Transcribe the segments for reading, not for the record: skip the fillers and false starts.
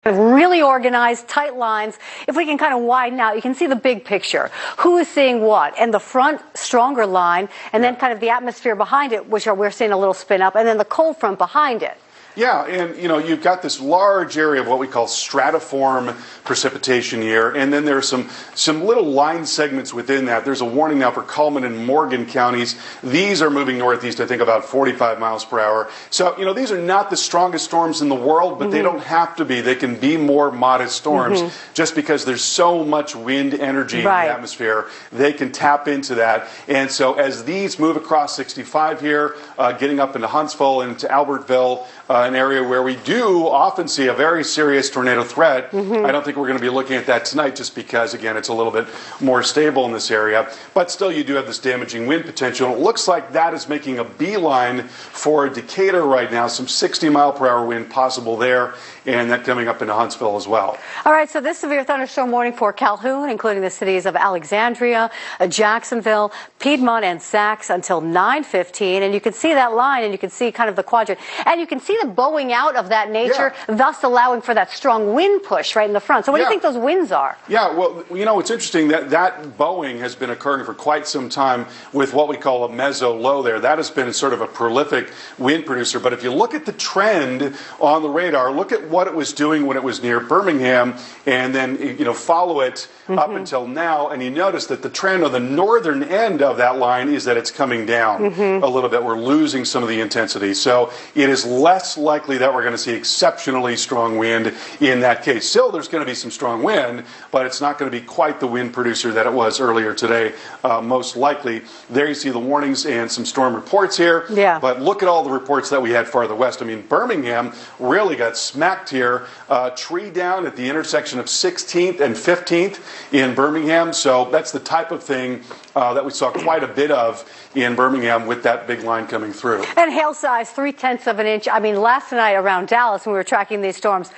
Really organized, tight lines. If we can kind of widen out, you can see the big picture. Who is seeing what? And the front, stronger line, and then kind of the atmosphere behind it, which we're seeing a little spin up, and then the cold front behind it. Yeah, and you've got this large area of what we call stratiform precipitation here, and then there's some little line segments within that. There's a warning now for Cullman and Morgan counties. These are moving northeast, I think, about 45 miles per hour. So, these are not the strongest storms in the world, but they don't have to be. They can be more modest storms just because there's so much wind energy in the atmosphere. They can tap into that. And so as these move across 65 here, getting up into Huntsville and into Albertville, an area where we do often see a very serious tornado threat. I don't think we're going to be looking at that tonight just because, again, it's a little bit more stable in this area. But still, you do have this damaging wind potential. It looks like that is making a beeline for Decatur right now. Some 60-mile-per-hour wind possible there, and that coming up into Huntsville as well. All right, so this severe thunderstorm warning for Calhoun, including the cities of Alexandria, Jacksonville, Piedmont, and Sacs until 9:15. And you can see that line, and you can see kind of the quadrant. And you can see the bowing out of that nature, thus allowing for that strong wind push right in the front. So what do you think those winds are? Yeah, well, it's interesting that bowing has been occurring for quite some time with what we call a meso low there. That has been sort of a prolific wind producer. But if you look at the trend on the radar, look at what it was doing when it was near Birmingham, and then follow it up until now, and you notice that the trend on the northern end of that line is that it's coming down a little bit. We're losing some of the intensity. So it is less likely that we're going to see exceptionally strong wind in that case. Still, there's going to be some strong wind, but it's not going to be quite the wind producer that it was earlier today, most likely. There you see the warnings and some storm reports here. But look at all the reports that we had farther west. I mean, Birmingham really got smacked here. Tree down at the intersection of 16th and 15th in Birmingham. So that's the type of thing that we saw quite a bit of in Birmingham with that big line coming through. And hail size, 0.3 of an inch. I mean, last night around Dallas when we were tracking these storms,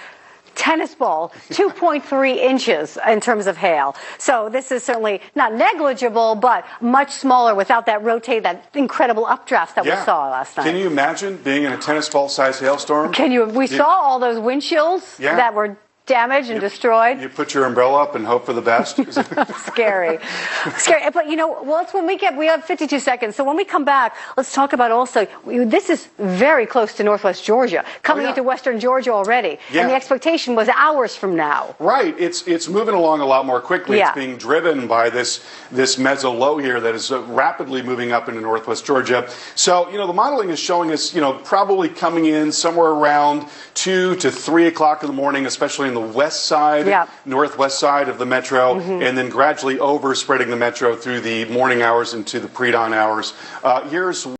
tennis ball, 2.3 inches in terms of hail. So this is certainly not negligible, but much smaller without that that incredible updraft that we saw last night. Can you imagine being in a tennis ball sized hailstorm? We saw all those wind chills that were damaged and destroyed. You put your umbrella up and hope for the best. Scary. But well, it's when we have 52 seconds. So when we come back, let's talk about also, this is very close to northwest Georgia, coming into western Georgia already. And the expectation was hours from now. Right. It's moving along a lot more quickly. It's being driven by this meso low here that is rapidly moving up into northwest Georgia. So, the modeling is showing us, probably coming in somewhere around 2 to 3 o'clock in the morning, especially in the west side, northwest side of the metro, and then gradually overspreading the metro through the morning hours into the pre-dawn hours. Here's